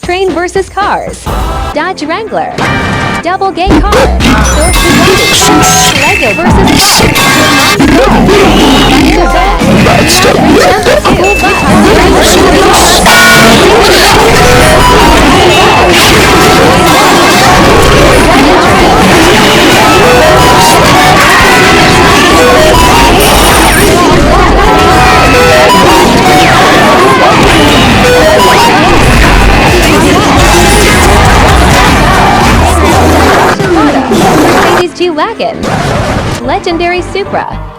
Train versus Cars, Dodge Wrangler, Double Gay Car, Source Bugatti, Lego versus G-Wagon, Legendary Supra,